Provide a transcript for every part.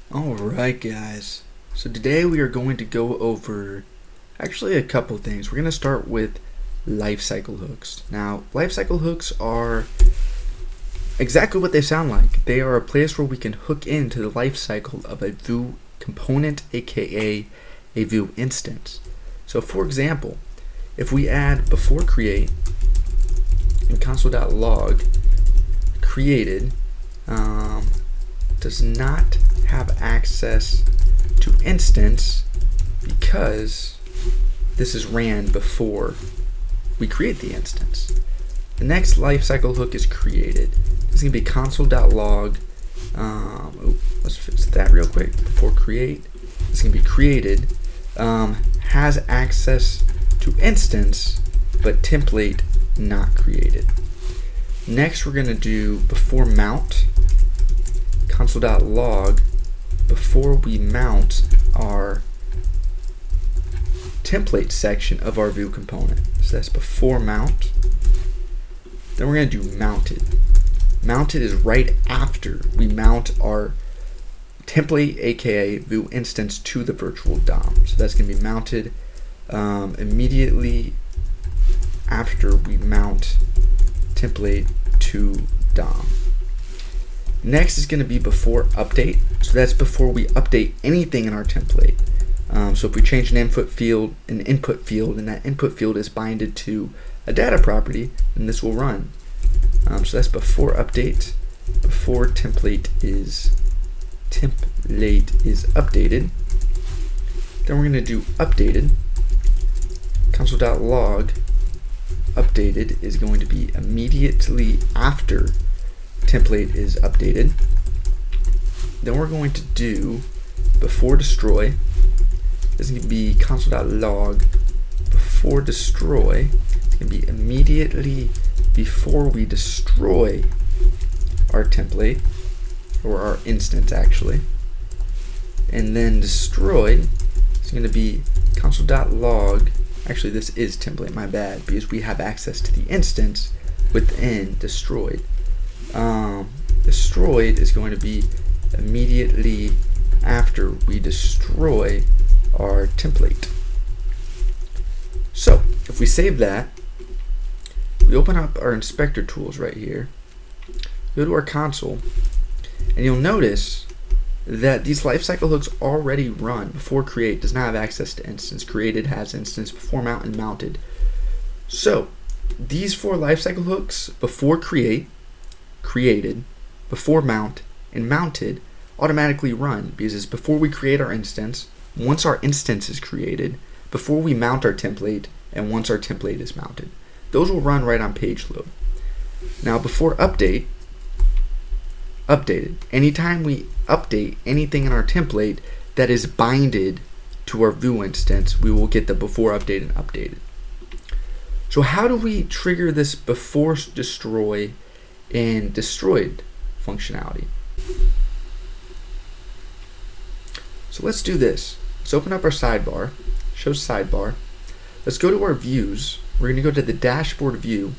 Alright guys, so today we are going to go over actually a couple things. We're going to start with lifecycle hooks. Now, lifecycle hooks are exactly what they sound like. They are a place where we can hook into the life cycle of a Vue component, aka a Vue instance. So for example, if we add before create in console.log created does not have access to instance because this is ran before we create the instance. The next lifecycle hook is created. This is going to be console.log. Let's fix that real quick. Before create, it's going to be created. Has access to instance, but template not created. Next, we're going to do before mount. Console.log before we mount our template section of our Vue component. So that's before mount. Then we're going to do mounted. Mounted is right after we mount our template, aka Vue instance, to the virtual DOM. So that's going to be mounted immediately after we mount template to DOM. Next is going to be before update. So that's before we update anything in our template. So if we change an input field, and that input field is binded to a data property, then this will run. So that's before update, before template is updated. Then we're going to do updated. Console.log updated is going to be immediately after template is updated. Then we're going to do before destroy. This is going to be console.log before destroy. It's going to be immediately before we destroy our template, or our instance actually. And then destroyed is going to be console.log. Actually, this is template, my bad, because we have access to the instance within destroyed. Destroyed is going to be immediately after we destroy our template. So if we save that, we open up our inspector tools right here, go to our console, and you'll notice that these lifecycle hooks already run. Before create does not have access to instance, created has instance, before mount and mounted. So these four lifecycle hooks, before create, created, before mount, and mounted, automatically run because it's before we create our instance, once our instance is created, before we mount our template, and once our template is mounted. Those will run right on page load. Now before update, updated. Anytime we update anything in our template that is binded to our Vue instance, we will get the before update and updated. So how do we trigger this before destroy and destroyed functionality? So let's do this. Let's open up our sidebar, show sidebar. Let's go to our views. We're going to go to the dashboard view,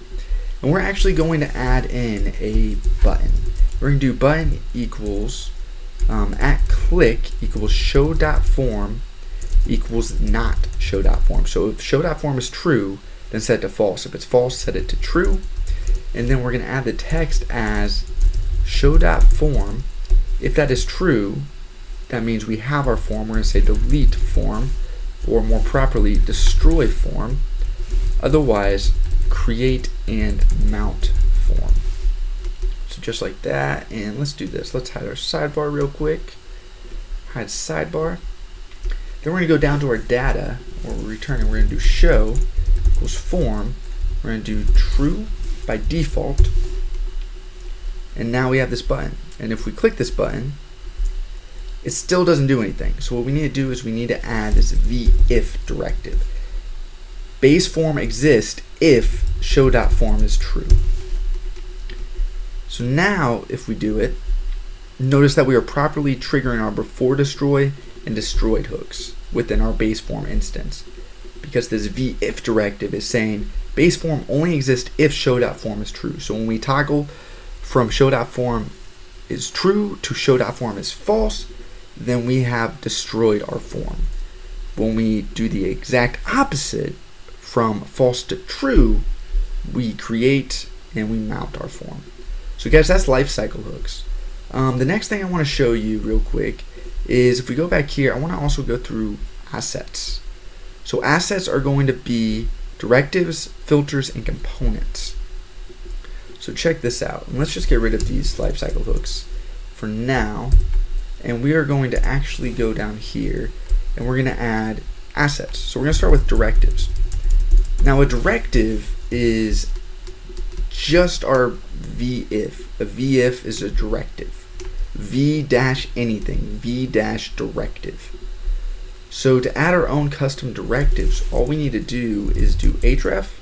and we're actually going to add in a button. We're going to do button equals at click equals show.form equals not show.form. So if show.form is true, then set it to false. If it's false, set it to true. And then we're going to add the text as show.form. If that is true, that means we have our form. We're going to say delete form, or more properly, destroy form. Otherwise, create and mount form. So just like that, and let's do this. Let's hide our sidebar real quick. Hide sidebar. Then we're going to go down to our data, or we're returning. We're going to do show equals form. We're going to do true by default. And now we have this button. And if we click this button, it still doesn't do anything. So what we need to do is we need to add this if directive. Base form exists if show.form is true. So now if we do it, notice that we are properly triggering our before destroy and destroyed hooks within our base form instance, because this if directive is saying base form only exists if show.form is true. So when we toggle from show.form is true to show.form is false, then we have destroyed our form. When we do the exact opposite, from false to true, we create and we mount our form. So guys, that's lifecycle hooks. The next thing I want to show you real quick is if we go back here, I want to also go through assets. So assets are going to be directives, filters, and components. So check this out. And let's just get rid of these lifecycle hooks for now. And we are going to actually go down here and we're going to add assets. So we're going to start with directives. Now a directive is just our VIF. A VIF is a directive. V-anything, V-directive. So to add our own custom directives, all we need to do is do href,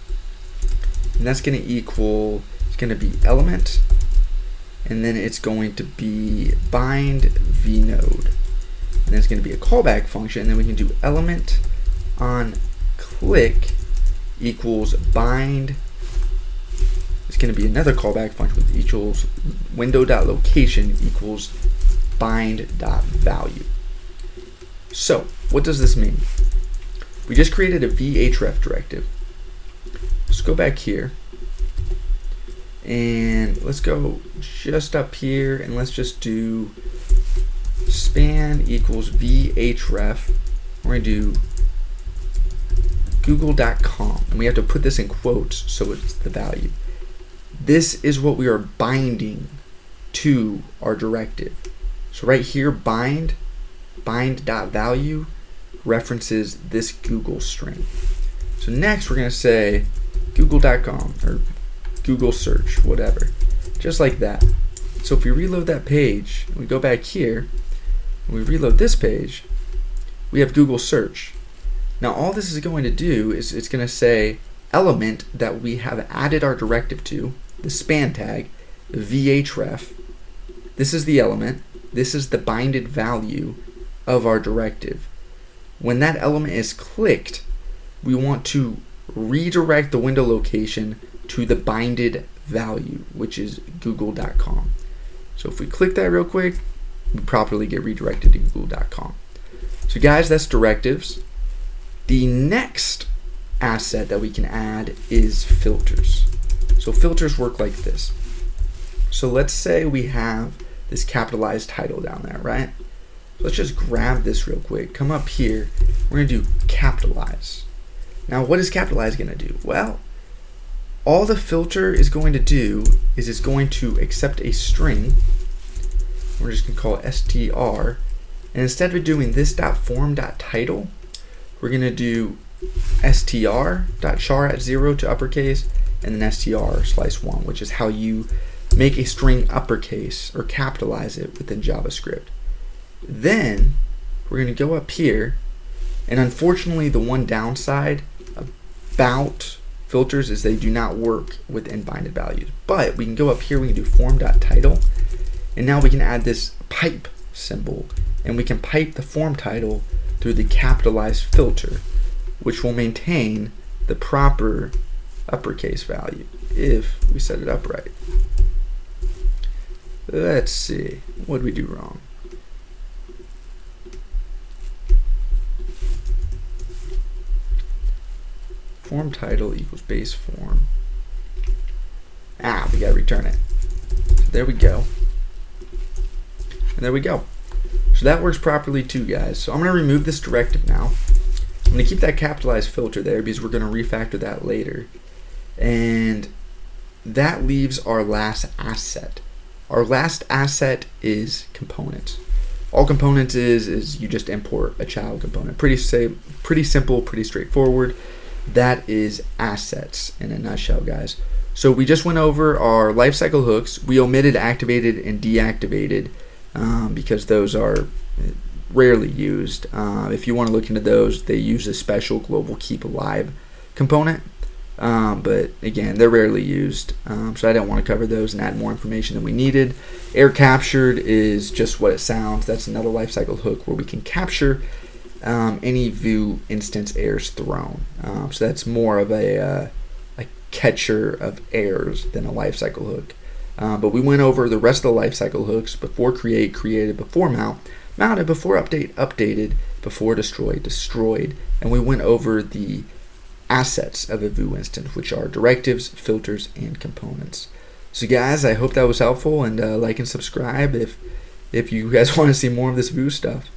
and that's going to equal, it's going to be element, and then it's going to be bind vnode, and then it's going to be a callback function, and then we can do element on click equals bind. It's going to be another callback function with equals window.location equals bind.value. So what does this mean? We just created a vhref directive. Let's go back here and let's go just up here and let's just do span equals vhref. We're going to do google.com, and we have to put this in quotes so it's the value. This is what we are binding to our directive. So right here, bind.value references this Google string. So next we're going to say google.com or Google search, whatever, just like that. So if we reload that page and we go back here and we reload this page, we have Google search. Now all this is going to do is it's going to say element that we have added our directive to, the span tag, the vhref. This is the element. This is the binded value of our directive. When that element is clicked, we want to redirect the window location to the binded value, which is google.com. So if we click that real quick, we properly get redirected to google.com. So guys, that's directives. The next asset that we can add is filters. So filters work like this. So let's say we have this capitalized title down there, right? So let's just grab this real quick, come up here, we're going to do capitalize. Now what is capitalize going to do? Well, all the filter is going to do is it's going to accept a string. We're just going to call it str, and instead of doing this.form.title, we're going to do str.char at 0 to uppercase, and then str/1, which is how you make a string uppercase or capitalize it within JavaScript. Then we're going to go up here, and unfortunately the one downside about filters is they do not work with binded values. But we can go up here, we can do form.title, and now we can add this pipe symbol, and we can pipe the form title through the capitalized filter, which will maintain the proper uppercase value if we set it up right. Let's see, what did we do wrong? Form title equals base form. We gotta return it. So there we go. And there we go. So that works properly too, guys. So I'm gonna remove this directive now. I'm gonna keep that capitalized filter there because we're gonna refactor that later. And that leaves our last asset. Our last asset is components. All components is you just import a child component. Pretty simple, pretty straightforward. That is assets in a nutshell, guys. So we just went over our lifecycle hooks. We omitted activated and deactivated because those are rarely used. If you want to look into those, they use a special global keep alive component. But again, they're rarely used, so I don't want to cover those and add more information than we needed. Error captured is just what it sounds. That's another lifecycle hook where we can capture any view instance errors thrown. So that's more of a catcher of errors than a lifecycle hook. But we went over the rest of the lifecycle hooks: before create, created, before mount, mounted, before update, updated, before destroyed, destroyed, and we went over the assets of a Vue instance, which are directives, filters, and components. So guys, I hope that was helpful, and like and subscribe if you guys want to see more of this Vue stuff.